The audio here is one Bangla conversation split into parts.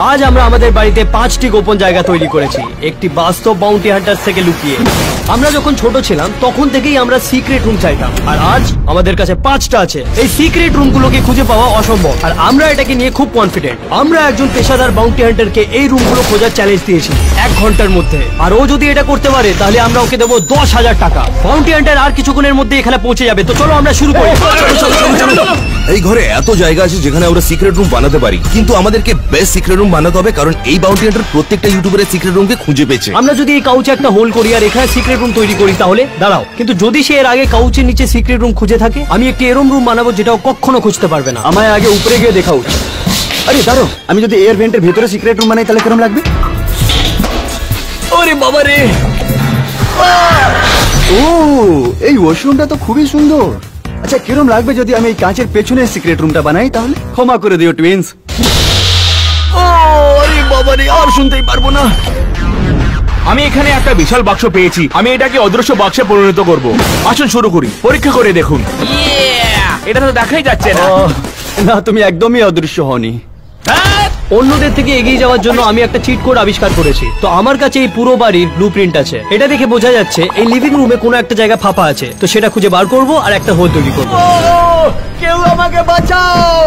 আজ আমরা আমাদের বাড়িতে 5টি গোপন জায়গা তৈরি করেছি, একটি বাস্তব বাউন্টি হান্টার থেকে লুকিয়ে। আমরা যখন ছোট ছিলাম তখন থেকেই আমরা সিক্রেট রুম চাইতাম, আর আজ আমাদের কাছে 5টা আছে। এই সিক্রেট রুমগুলোকে খুঁজে পাওয়া অসম্ভব, আর আমরা এটাকে নিয়ে খুব কনফিডেন্ট। আমরা একজন পেশাদার বাউন্টি হান্টারকে এই রুমগুলো খোঁজার চ্যালেঞ্জ দিয়েছি 1 ঘন্টার মধ্যে, আর ও যদি এটা করতে পারে তাহলে আমরা ওকে দেবো 10,000 টাকা। বাউন্টি হান্টার আর কিছুক্ষণের মধ্যে এখানে পৌঁছে যাবে, তো চলো আমরা শুরু করি। এই ঘরে এত জায়গা আছে যেখানে আমরা সিক্রেট রুম বানাতে পারি, কিন্তু আমাদেরকে বেস্ট সিক্রেট রুম বানাতে হবে, কারণ এই বাউন্টি হান্টার প্রত্যেকটা ইউটিউবারের সিক্রেট রুমকে খুঁজে পেয়েছে। আমরা যদি এই কাউচে একটা হোল করি আর এখানে সিক্রেট রুম তৈরি করি তাহলে দাঁড়াও, কিন্তু যদি সে এর আগে কাউচের নিচে সিক্রেট রুম খুঁজে থাকে, আমি একটি এরম রুম বানাবো যেটাও কখনো খুঁজতে পারবে না। আমায় আগে উপরে গিয়ে দেখা উচিত। আরে দাঁড়াও, আমি যদি এয়ার ভেন্টের ভেতরে সিক্রেট রুম বানাই তাহলে কেমন লাগবে? ওরে বাবা রে! ও, এই ওয়াশরুমটা তো খুবই সুন্দর। আচ্ছা, কিরম লাগবে যদি আমি এই কাঁচের পেছনে সিক্রেট রুমটা বানাই তাহলে? ক্ষমা করে দিও টুইন্স। আরে বাবা রে, আর শুনতেই পারবো না। আমি এখানে একটা বিশাল বাক্স পেয়েছি, আমি এটাকে অদৃশ্য বাক্সে পরিণত করব। আসুন শুরু করি, পরীক্ষা করে দেখুন। এটা তো দেখাই যাচ্ছে না। না, তুমি একদমই অদৃশ্য হওনি। অন্যদের থেকে এগিয়ে যাওয়ার জন্য আমি একটা চিট কোড আবিষ্কার করেছি। তো আমার কাছে এই পুরো বাড়ির ব্লুপ্রিন্ট আছে। এটা দেখে বোঝা যাচ্ছে এই লিভিং রুমে কোনো একটা জায়গা ফাঁপা আছে, তো সেটা খুঁজে বার করব আর একটা হোল তৈরি করব। কেউ আমাকে বাঁচাও!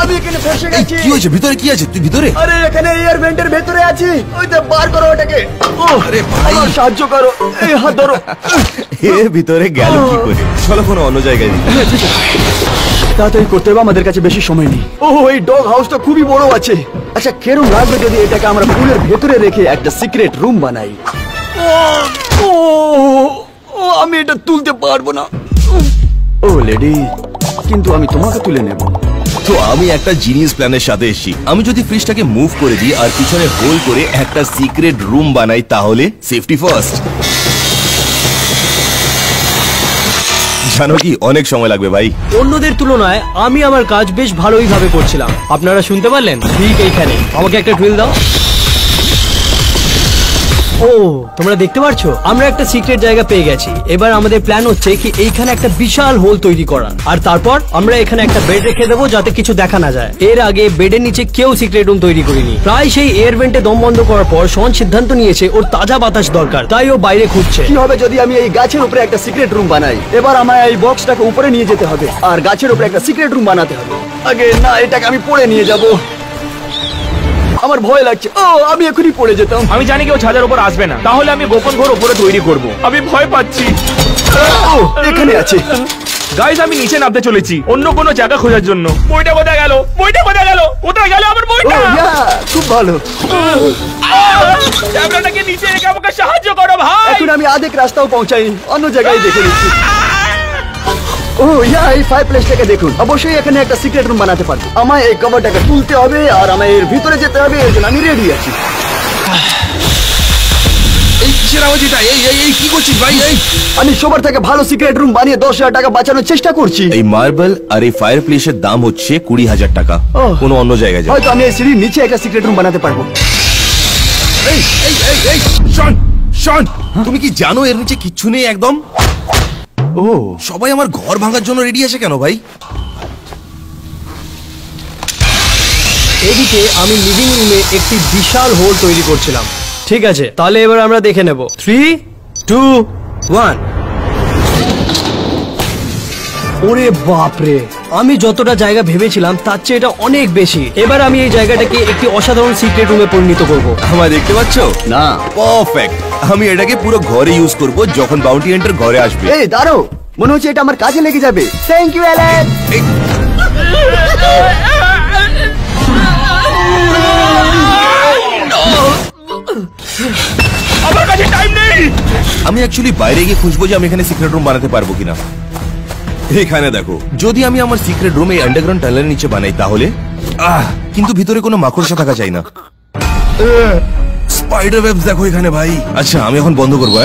আমি এখানে ফেসে গেছি। কি হয়েছে? ভিতরে কি আছে? তুই ভিতরে? আরে এখানে এয়ার ভেন্টের ভেতরে আছি। ওইটা বার করো ওটাকে। আরে ভাই, আমার সাহায্য করো। এই হাত ধরো। এ ভিতরে গেল কি করে? চলো কোনো অন্য জায়গায় যাই। তাড়াতাড়ি করতে হবে, আমাদের কাছে বেশি সময় নেই। ও, এই ডগ হাউসটা খুবই বড় আছে। আচ্ছা, কেরম লাগবে যদি এটাকে আমরা পুলের ভেতরে রেখে একটা সিক্রেট রুম বানাই? ও, আমি এটা তুলতে পারবো না। ও লেডি, কিন্তু আমি তোমাকে তুলে নেব। তো আমি একটা জিনিয়াস প্ল্যানের সাথে এসেছি। আমি যদি ফ্রিজটাকে মুভ করে দিই আর পিছনে হোল করে একটা সিক্রেট রুম বানাই তাহলে সেফটি ফার্স্ট। জানো কি, অনেক সময় লাগবে ভাই। অন্যদের তুলনায় আমি আমার কাজ বেশ ভালোই ভাবে করছিলাম। আপনারা শুনতে পারলেন? ঠিক এইখানে। আমাকে একটা ড্রিল দাও। ও, তোমরা দেখতে পারছো আমরা একটা সিক্রেট জায়গা পেয়ে গেছি। এবার আমাদের প্ল্যান হচ্ছে কি এইখানে একটা বিশাল হোল তৈরি করা, আর তারপর আমরা এখানে একটা বেড রেখে দেবো যাতে কিছু দেখা না যায়। এর আগে বেডের নিচে কেউ সিক্রেট রুম তৈরি করিনি। প্রায় সেই এয়ার ভেন্টে দম বন্ধ করার পর শন সিদ্ধান্ত নিয়েছে ওর তাজা বাতাস দরকার, তাই ও বাইরে খুঁজছে। কি হবে যদি আমি এই গাছের উপরে একটা সিক্রেট রুম বানাই? এবার আমায় এই বক্সটাকে উপরে নিয়ে যেতে হবে আর গাছের উপরে একটা সিক্রেট রুম বানাতে হবে। আগে না, এটাকে আমি পড়ে নিয়ে যাব। আমার ভয় লাগছে। ও, আমি এখনই পড়ে যেতাম। আমি জানি কেউ ছাদের উপর আসবে না, তাহলে আমি গোপন ঘর উপরে তৈরি করব। আমি ভয় পাচ্ছি। ও, এখানে আছে। গাইস, আমি নিচে নামতে চলেছি অন্য কোনো জায়গা খোঁজার জন্য। বইটা কোথায় গেল? বইটা কোথায় গেল? কোথায় গেল আমার ও, বইটা? খুব ভালো। ক্যামেরাটাকে নিচে রেখে আমাকে সাহায্য করো ভাই। এখন আমি আধেক রাস্তাও পৌঁছাইনি, অন্য জায়গায় দেখে নিচ্ছি। ও এই ফায়ার প্লেসটাকে দেখুন। অবশ্যই এখানে একটা সিক্রেট রুম বানাতে পারবো। আমায় এই কভারটাকে তুলতে হবে আর আমায় এর ভিতরে যেতে হবে, এর জন্য আমি রেডি আছি। এই কিসের আওয়াজ এটা? এই কি করছিস ভাই? আমি সবার থেকে ভালো সিক্রেট রুম বানিয়ে 10,000 টাকা বাঁচানোর চেষ্টা করছি। এই মার্বেল আর এই ফায়ার প্লেসের দাম হচ্ছে 20,000 টাকা। কোনো অন্য জায়গায় যাও। হয়তো আমি এই সিঁড়ির নিচে একটা সিক্রেট রুম বানাতে পারবো। এই শন, তুমি কি জানো এর নিচে কিচ্ছু নেই একদম? ও, সবাই আমার ঘর ভাঙার জন্য রেডি আছে কেন ভাই? এদিকে আমি লিভিং রুমে একটি বিশাল হোল তৈরি করছিলাম। ঠিক আছে, তাহলে এবার আমরা দেখে নেব। 3, 2, 1। ওরে বাপরে, আমি যতটা জায়গা ভেবেছিলাম তার চেয়ে এটা অনেক বেশি। এবার আমি এই জায়গাটাকে একটি অসাধারণ সিক্রেট রুমে পরিণত করব। আমায় দেখতে পাচ্ছ? না। পারফেক্ট। আমি এটাকে পুরো ঘরে ইউজ করব যখন বাউন্টি হান্টার ঘরে আসবে। এই দাঁড়াও, মনে হচ্ছে এটা আমার কাজে লেগে যাবে। Thank you Allen. আমার কাছে টাইম নেই। আমি অ্যাকচুয়ালি বাইরে গিয়ে খুঁজবো যে আমি এখানে সিক্রেট রুম বানাতে পারবো কিনা। এখানে দেখো, যদি আমি আমার সিক্রেট রুম এই আন্ডারগ্রাউন্ড টানেলের নিচে বানাই তাহলে কিন্তু ভিতরে কোনো মাকড়সা থাকা চাই না। স্পাইডার ওয়েবস দেখো এখানে ভাই। আচ্ছা, আমি এখন বন্ধ করবো।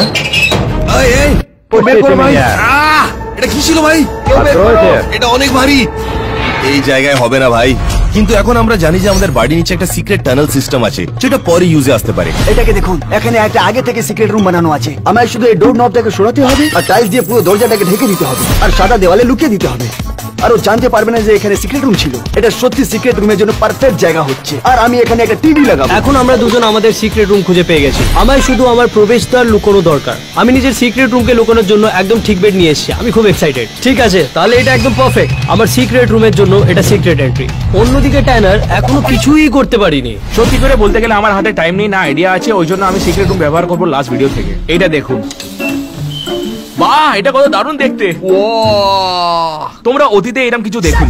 এটা কি ছিল ভাই? এটা অনেক ভারী, এই জায়গায় হবে না ভাই। কিন্তু এখন আমরা জানি যে আমাদের বাড়ির নিচে একটা সিক্রেট টানেল সিস্টেম আছে যেটা পরে ইউজে আসতে পারে। এটাকে দেখুন, এখানে একটা আগে থেকে সিক্রেট রুম বানানো আছে। আমায় শুধু এই ডোর নবটাকে সরাতে হবে আর টাইলস দিয়ে পুরো দরজাটাকে ঢেকে দিতে হবে আর সাদা দেওয়ালে লুকিয়ে দিতে হবে। আর ও জানতে পারবে না যে এখানে সিক্রেট রুম ছিল। এটা সত্যি সিক্রেট রুমের জন্য পারফেক্ট জায়গা হচ্ছে। আর আমি এখানে একটা টিভি লাগাবো। এখন আমরা দুজন আমাদের সিক্রেট রুম খুঁজে পেয়ে গেছি। আমায় শুধু আমার প্রবেশদ্বার লুকোনো দরকার। আমি নিজের সিক্রেট রুমকে লুকোনোর জন্য একদম ঠিক বেড নিয়ে এসেছি। আমি খুব এক্সাইটেড। ঠিক আছে, তাহলে এটা একদম পারফেক্ট। আমার সিক্রেট রুমের জন্য এটা সিক্রেট এন্ট্রি। অন্যদিকে ট্যানার এখনো কিছুই করতে পারিনি। সত্যি করে বলতে গেলে আমার হাতে টাইম নেই, না আইডিয়া আছে, ওই জন্য আমি সিক্রেট রুম ব্যবহার করবো লাস্ট ভিডিও থেকে। এটা দেখুন, বাহ, এটা কত দারুণ দেখতে। তোমরা অতীতে এরকম কিছু দেখুন।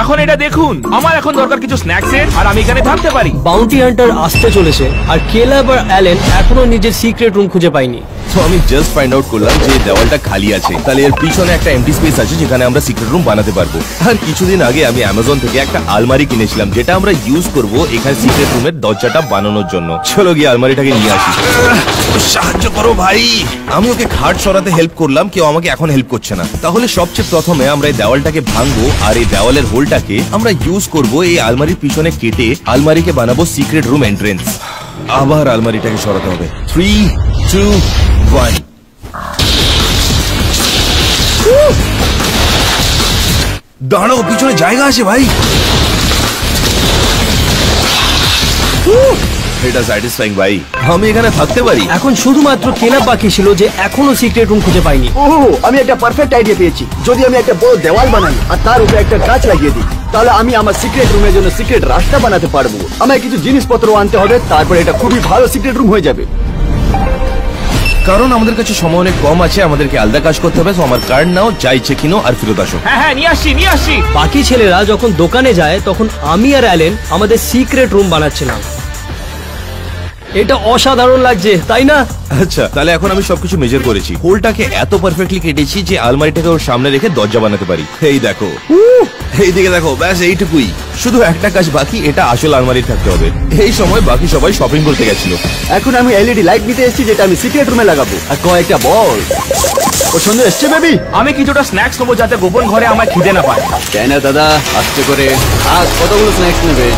এখন এটা দেখুন, আমার এখন দরকার কিছু স্ন্যাক্সের, আর আমি এখানে থাকতে পারি। বাউন্টি হান্টার আসতে চলেছে, আর কেলাব আর অ্যালেন এখনো নিজের সিক্রেট রুম খুঁজে পাইনি। তো আমি জাস্ট ফাইন্ড আউট করলাম যে দেওয়ালটা খালি আছে, তাহলে এর পিছনে একটা এমটি স্পেস আছে যেখানে আমরা সিক্রেট রুম বানাতে পারবো। আর কিছুদিন আগে আমি অ্যামাজন থেকে একটা আলমারি কিনেছিলাম যেটা আমরা ইউজ করব এখানে সিক্রেট রুমের দরজাটা বানানোর জন্য। চলো গিয়ে আলমারিটাকে নিয়ে আসি। সাহায্য করো ভাই। আমি ওকে খাট সরাতে হেল্প করলাম, কেউ আমাকে এখন হেল্প করছে না। তাহলে সবচেয়ে প্রথমে আমরা এই দেওয়ালটাকে ভাঙবো, আর এই দেওয়ালের হোলটাকে আমরা ইউজ করব এই আলমারির পিছনে কেটে আলমারিকে বানাবো সিক্রেট রুম এন্ট্রেন্স। আবার আলমারিটাকে সরাতে হবে। 3, 2, 1। দাঁড়াও, পিছনে জায়গা আছে ভাই। এটা স্যাটিসফাইং ভাই, আমি এখানে থাকতে পারি। এখন শুধুমাত্র কেলাব বাকি ছিল যে এখনো সিক্রেট রুম খুঁজে পাইনি। আমি একটা পারফেক্ট আইডিয়া পেয়েছি। যদি আমি একটা বড় দেওয়াল বানাই আর তার উপরে একটা গাছ লাগিয়ে দিই, তাহলে আমি আমার সিক্রেট রুমের জন্য সিক্রেট রাস্তা বানাতে পারবো। আমায় কিছু জিনিসপত্র আনতে হবে, তারপরে এটা খুবই ভালো সিক্রেট রুম হয়ে যাবে। কারণ আমাদের কাছে সময় অনেক কম আছে, আমাদেরকে আলাদা কাজ করতে হবে। তো আমার কার্ড নাও, যা ইচ্ছে কিনো আর ফেরত আসো। হ্যাঁ হ্যাঁ, নিয়ে আসছি। বাকি ছেলেরা যখন দোকানে যায় তখন আমি আর অ্যালেন আমাদের সিক্রেট রুম বানাচ্ছিলাম। এটা অসাধারণ লাগছে, তাই না? আচ্ছা, তাহলে এখন আমি সবকিছু মেজার করেছি। হোলটাকে এত পারফেক্টলি কেটেছি যে আলমারিটাকে ওর সামনে রেখে দরজা বানাতে পারি। এই দেখো, এইদিকে দেখো, ব্যাস এইটুকুই। শুধু একটা কাজ বাকি, এটা আসল আলমারি থাকতে হবে। এই সময় বাকি সবাই শপিং করতে গেছিল। এখন আমি এলইডি লাইট নিতে এসেছি যেটা আমি সিক্রেট রুমে লাগাবো, আর কয়েকটা বল। পছন্দ এসছে বেবি? আমি কিছুটা স্ন্যাক্স নেবো যাতে গোপন ঘরে আমার খিদে না পায়। কেন দাদা, আস্তে করে। আজ কতগুলো স্ন্যাক্স নেবে?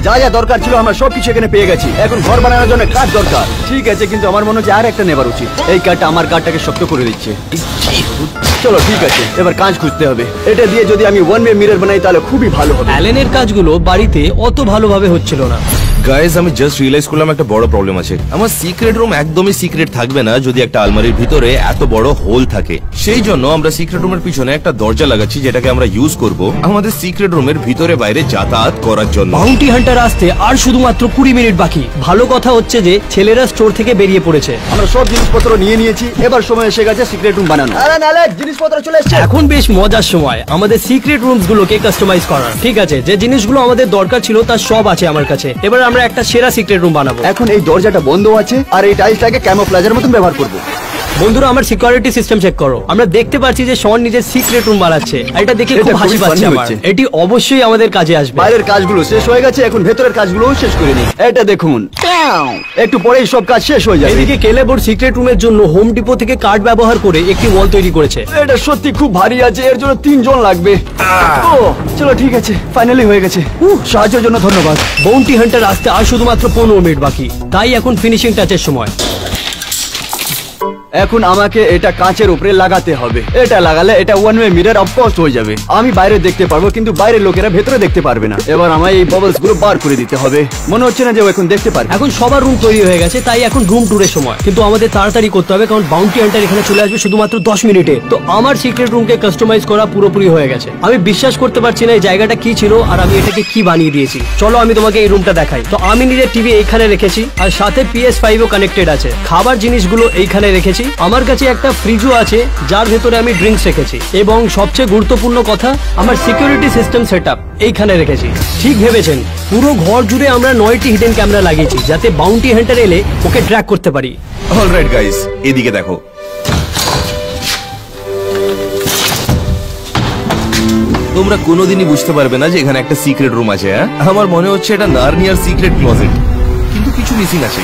যা যা দরকার ছিল আমরা সবকিছু এখানে পেয়ে গেছি। এখন ঘর বানানোর জন্য কাঠ দরকার। ঠিক আছে, কিন্তু আমার মনে হচ্ছে আর একটা নেবার উচিত। এই কাঠটা আমার কাঠটাকে শক্ত করে দিচ্ছে। চলো ঠিক আছে, এবার কাঁচ খুঁজতে হবে। এটা দিয়ে যদি আমি ওয়ান ওয়ে মিরর বানাই তাহলে খুবই ভালো হবে। অ্যালেনের কাজগুলো বাড়িতে অত ভালোভাবে হচ্ছিল না। গাইজ, আমি জাস্ট রিয়েলাইজ করলাম একটা বড় প্রবলেম আছে। আমার সিক্রেট রুম একদমই সিক্রেট থাকবে না যদি একটা আলমারির ভিতরে এত বড় হোল থাকে। সেই জন্য আমরা সিক্রেট রুমের পিছনে একটা দরজা লাগাচ্ছি যেটাকে আমরা ইউজ করব আমাদের সিক্রেট রুমের ভিতরে বাইরে যাতায়াত করার জন্য। বাউন্টি হান্টার আসতে আর শুধুমাত্র 20 মিনিট বাকি। ভালো কথা হচ্ছে যে ছেলেরা স্টোর থেকে বেরিয়ে পড়েছে। আমরা সব জিনিসপত্র নিয়ে নিয়েছি, এবার সময় এসে গেছে সিক্রেট রুম বানানো। জিনিসপত্র চলে এসেছে। এখন বেশ মজার সময় আমাদের সিক্রেট রুমস গুলোকে কাস্টমাইজ করার। ঠিক আছে, যে জিনিসগুলো আমাদের দরকার ছিল তার সব আছে আমার কাছে। এবার আমরা একটা সেরা সিক্রেট রুম বানাবো। এখন এই দরজাটা বন্ধ আছে, আর এই টাইলসটাকে ক্যামোফ্লেজের মতন ব্যবহার করবো। বন্ধুরা, আমার সিকিউরিটি সিস্টেম চেক করো। আমরা দেখতে পাচ্ছি যে শন নিজের সিক্রেট রুম বানাচ্ছে। আর এটা দেখে খুব এটা হাসি খুবই পাচ্ছে funny আমার। হচ্ছে। এটি অবশ্যই আমাদের কাজে আসবে। বাইরের কাজগুলো শেষ হয়ে গেছে, এখন ভেতরের কাজগুলোও শেষ করে নিই। এটা দেখুন, একটু পরেই সব কাজ শেষ হয়ে যাবে। এদিকে কেলেব ওর সিক্রেট রুমের জন্য হোম ডিপো থেকে কাঠ ব্যবহার করে একটি ওয়াল তৈরি করেছে। এটা সত্যি খুব ভারী আছে, এর জন্য 3 জন লাগবে। ও চলো ঠিক আছে, ফাইনালি হয়ে গেছে। সাহায্যের জন্য ধন্যবাদ। বাউন্টি হান্টার আসতে আর শুধুমাত্র 15 মিনিট বাকি, তাই এখন ফিনিশিং টাচের সময়। এখন আমাকে এটা কাঁচের উপরে লাগাতে হবে। এটা লাগালে এটা ওয়ান ওয়ে মিরর অফকোর্স হয়ে যাবে। আমি বাইরে দেখতে পারবো, কিন্তু বাইরের লোকেরা ভেতরে দেখতে পারবে না। এবার আমায় এই বাবলস গুলো বার করে দিতে হবে। মনে হচ্ছে না যে ও এখন দেখতে পারবে। এখন সবার রুম তৈরি হয়ে গেছে, তাই এখন রুম ট্যুরের সময়। কিন্তু আমাদের তাড়াতাড়ি করতে হবে, কারণ বাউন্টি হান্টার এখানে চলে আসবে শুধুমাত্র 10 মিনিটে। তো আমার সিক্রেট রুমকে কাস্টমাইজ করা পুরোপুরি হয়ে গেছে। আমি বিশ্বাস করতে পারছি না এই জায়গাটা কি ছিল আর আমি এটাকে কি বানিয়ে দিয়েছি। চলো আমি তোমাকে এই রুমটা দেখাই। তো আমি নিজের টিভি এইখানে রেখেছি, আর সাথে PS5 ও কানেক্টেড আছে। খাবার জিনিসগুলো এইখানে রেখেছি। আমার কাছে একটা ফ্রিজও আছে যার ভেতরে আমি ড্রিঙ্কস রেখেছি, এবং সবচেয়ে গুরুত্বপূর্ণ কথা, আমার সিকিউরিটি সিস্টেম সেটআপ এইখানে রেখেছি। ঠিক ভেবেছেন, পুরো ঘর জুড়ে আমরা 9টি হিডেন ক্যামেরা লাগিয়েছি যাতে বাউন্টি হান্টার এলে ওকে ট্র্যাক করতে পারি। অলরাইট গাইস, এদিকে দেখো। তোমরা কোনোদিনই বুঝতে পারবে না যে এখানে একটা সিক্রেট রুম আছে। হ্যাঁ, আমার মনে হচ্ছে এটা নার্নিয়ার সিক্রেট ক্লোজেট, কিন্তু কিছু মিসিং আছে।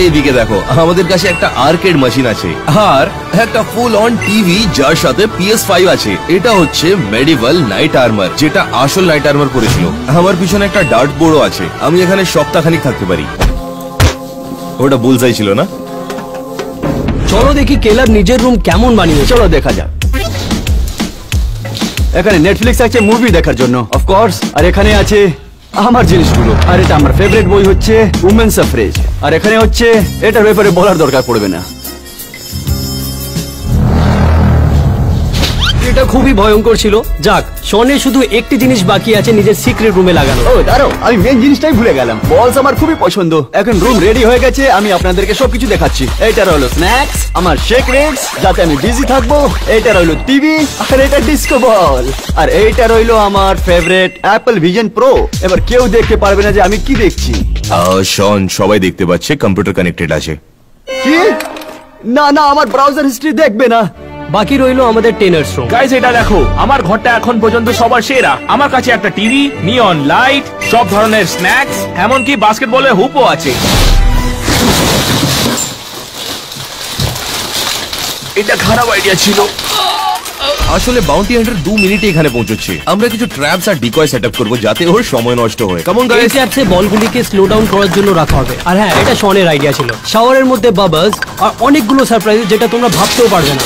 এইদিকে দেখো, আমাদের কাছে একটা আর্কেড মেশিন আছে আর একটা ফুল অন টিভি যার সাথে PS5 আছে। এটা হচ্ছে মেডিভাল নাইট আর্মার, যেটা আসল নাইট আর্মার পরেছিল। আমার পিছনে একটা ডার্ট বোর্ডও আছে। আমি এখানে সপ্তাহখানিক থাকতে পারি। ওটা বুলসাই ছিল না? চলো দেখি কেলার নিজের রুম কেমন বানিয়েছে। চলো দেখা যাক। এখানে নেটফ্লিক্স আছে মুভি দেখার জন্য অফকোর্স, আর এখানে আছে আমার জিনিসগুলো। আর এটা আমার ফেভারিট বই হচ্ছে উমেন সাফরেজ। আর এখানে হচ্ছে, এটার ব্যাপারে বলার দরকার পড়বে না। এটা খুবই ভয়ঙ্কর ছিল। যাক, শনের শুধু একটি জিনিস বাকি আছে নিজের সিক্রেট রুমে লাগানো। ও দাঁড়াও, আমি মেন জিনিসটাই ভুলে গেলাম। বলস আমার খুবই পছন্দ। এখন রুম রেডি হয়ে গেছে, আমি আপনাদেরকে সবকিছু দেখাচ্ছি। এইটা রইলো স্ন্যাক্স, আমার শেক রেক্স যাতে আমি বিজি থাকবো। এইটা রইলো টিভি, আর এটা ডিস্কো বল। আর এইটা রইলো আমার ফেভারিট অ্যাপল ভিশন প্রো। এবার কেউ দেখতে পারবে না যে আমি কি দেখছি। শন, সবাই দেখতে পাচ্ছে কম্পিউটার কানেক্টেড আছে। কি? না না, আমার ব্রাউজার হিস্ট্রি দেখবে না। বাকি রইলো আমাদের টেনার্স রুম। গাইজ এটা দেখো, আমার ঘরটা এখন পর্যন্ত সবার সেরা। আমার কাছে একটা টিভি, নিয়ন লাইট, সব ধরনের স্ন্যাক্স, এমনকি বাস্কেটবলের হুপও আছে। এটা খারাপ আইডিয়া ছিল। আসলে বাউন্টি হান্টার 2 মিনিটে এখানে পৌঁছচ্ছে। আমরা কিছু ট্র্যাপস আর ডিকয় সেটআপ করব যাতে ওর সময় নষ্ট হয়। কেমন এই গাইস? ট্র্যাপসে বলগুলিকে স্লো ডাউন করার জন্য রাখা হবে। আর হ্যাঁ, এটা শনের আইডিয়া ছিল। শাওয়ারের মধ্যে বাবলস আর অনেকগুলো সারপ্রাইজ যেটা তোমরা ভাবতেও পারবে না।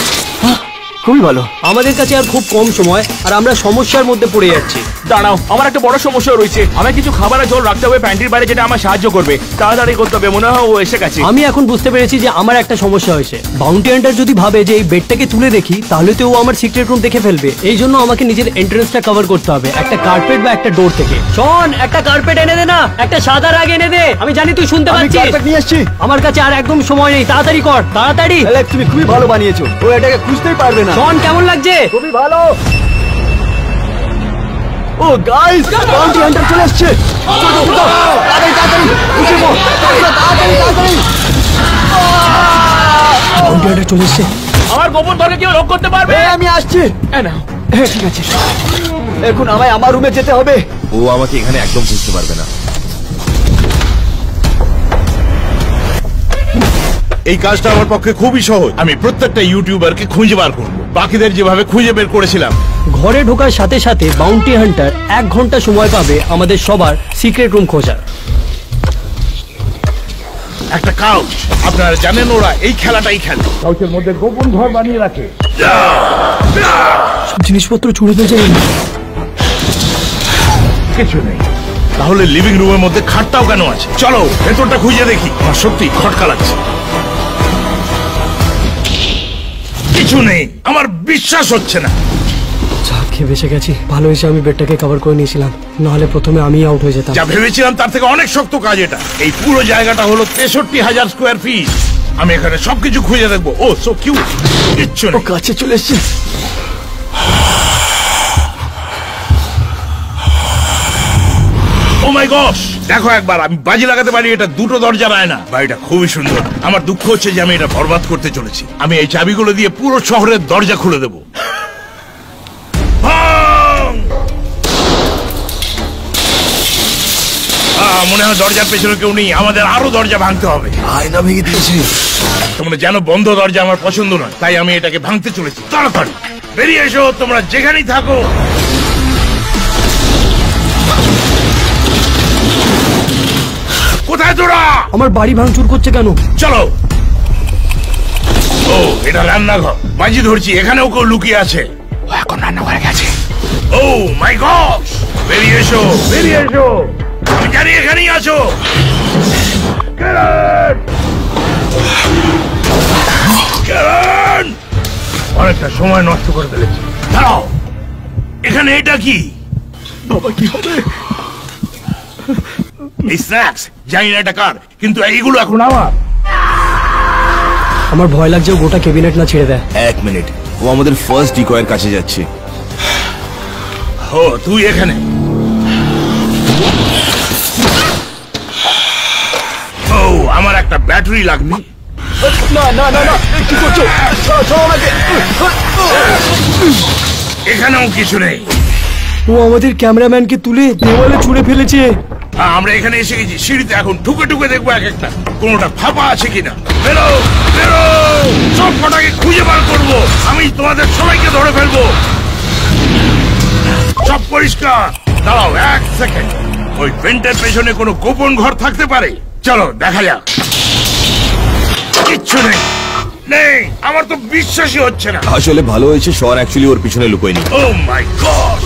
খুবই ভালো। আমাদের কাছে আর খুব কম সময়, আর আমরা সমস্যার মধ্যে পড়ে যাচ্ছি। দাঁড়াও, আমার একটা বড় সমস্যা রয়েছে। আমি কিছু খাবার আর জল রাখতে হবে প্যান্টির বাইরে, যেটা আমার সাহায্য করবে। তাড়াতাড়ি করতে হবে, মনে হয় ও এসে গেছে। আমি এখন বুঝতে পেরেছি যে আমার একটা সমস্যা হয়েছে। বাউন্টি হান্টার যদি ভাবে যে এই বেডটাকে তুলে দেখি, তাহলে তো ও আমার সিক্রেট রুম দেখে ফেলবে। এই জন্য আমাকে নিজের এন্ট্রান্সটা কভার করতে হবে একটা কার্পেট বা একটা ডোর থেকে। শোন, একটা কার্পেট এনে দে না, একটা সাদা রাগ এনে দে। আমি জানি তুই শুনতে আমি পাচ্ছিস। কার্পেট নিয়ে আসছি। আমার কাছে আর একদম সময় নেই, তাড়াতাড়ি কর, তাড়াতাড়ি। অ্যালেক্স, তুমি খুবই ভালো বানিয়েছো। ও এটাকে খুঁজতেই পারবে না। শোন, কেমন লাগছে? খুবই ভালো। ও গাইস, বাউন্টি হান্টার চলে আসছে। তাড়াতাড়ি তাড়াতাড়ি উঠে পড়, তাড়াতাড়ি তাড়াতাড়ি। বাউন্টি হান্টার চলে এসছে। আমার গোপন ঘরে কেউ লক করতে পারবে? আমি আসছি। নাও। হ্যাঁ ঠিক আছে, এখন আমায় আমার রুমে যেতে হবে। ও আমাকে এখানে একদম বুঝতে পারবে না। এই কাজটা আমার পক্ষে খুবই সহজ। আমি প্রত্যেকটা ইউটিউবারকে খুঁজে বার করব, বাকিদের যেভাবে খুঁজে বের করেছিলাম। ঘরে ঢোকার সাথে সাথে বাউন্টি হান্টার 1 ঘন্টা সময় পাবে আমাদের সবার সিক্রেট রুম খোঁজার। একটা কাউচ, আপনারা জানেন ওরা এই খেলাটাই খেলে। কাউচের মধ্যে গোপন ঘর বানিয়ে রাখে। সব জিনিসপত্র ছুড়ে ফেলছে। কিছু নেই, তাহলে লিভিং রুমের মধ্যে খাটটাও কেন আছে? চলো ভেতরটা খুঁজে দেখি। আমার সত্যি খটকা লাগছে। কিছু নেই, আমার বিশ্বাস হচ্ছে না। যা খেয়ে বেঁচে গেছি। ভালো হয়েছে আমি বেডটাকে কভার করে নিয়েছিলাম, নাহলে প্রথমে আমি আউট হয়ে যেতাম। যা ভেবেছিলাম তার থেকে অনেক শক্ত কাজ এটা। এই পুরো জায়গাটা হলো 63,000 স্কোয়ার ফিট। আমি এখানে সবকিছু খুঁজে দেখবো। ও সো কিউট। কিচ্ছু ও নেই। কাছে চলে এসছে। ও মাই গস, দেখো একবার, আমি বাজি লাগাতে পারি এটা 2টো দরজা রায় না। বাড়িটা খুবই সুন্দর। আমার দুঃখ হচ্ছে যে আমি এটা বরবাদ করতে চলেছি। আমি এই চাবিগুলো দিয়ে পুরো শহরের দরজা খুলে দেবো। মনে হয় দরজার পেছনে কেউ নেই। আমাদের আরো দরজা ভাঙতে হবে। আয়না ভেঙে দিয়েছে। তোমরা জানো বন্ধ দরজা আমার পছন্দ নয়, তাই আমি এটাকে ভাঙতে চলেছি। তাড়াতাড়ি বেরিয়ে এসো, তোমরা যেখানেই থাকো। কোথায় তোরা? আমার বাড়ি ভাঙচুর করছে কেন? চলো। ও, এটা রান্নাঘর। বাজি ধরছি এখানেও কেউ লুকিয়ে আছে। ও এখন রান্নাঘরে গেছে। ও মাই গড, বেরিয়ে এসো, বেরিয়ে এসো। আমি জানি এখানেই আছো। ক্যারেন! ক্যারেন! অনেকটা সময় নষ্ট করে ফেলেছি। দাঁড়াও, এখানে এটা কি? বাবা কি হবে? এই স্ন্যাক্স, জানি না এটা কার, কিন্তু এইগুলো এখন আমার। আমার ভয় লাগছে ও গোটা ক্যাবিনেট না ছেড়ে দেয়। 1 মিনিট, ও আমাদের ফার্স্ট ডিকয়ের কাছে যাচ্ছে। ও তুই এখানে? ও, আমার একটা ব্যাটারি লাগবে। না না না না, কি করছো? ছাড়ো আমাকে। এখানেও কিছু নেই। ও আমাদের ক্যামেরাম্যানকে তুলে দেওয়ালে ছুঁড়ে ফেলেছে। আমরা এখানে এসে গেছি। সিঁড়িতে এখন ঠুকে ঠুকে দেখবো এক একটা, কোনোটা ফাঁপা আছে কিনা। বেরো বেরো, সব কটাকে খুঁজে বার করবো। আমি তোমাদের সবাইকে ধরে ফেলবো। সব পরিষ্কার। দাঁড়াও 1 সেকেন্ড। ওই ভেন্টের পেছনে কোনো গোপন ঘর থাকতে পারে। চলো দেখা যাক। কিচ্ছু নেই। নেই, আমার তো বিশ্বাসই হচ্ছে না। আসলে ভালো হয়েছে শন অ্যাকচুয়ালি ওর পিছনে লুকোয়নি। ও মাই গড!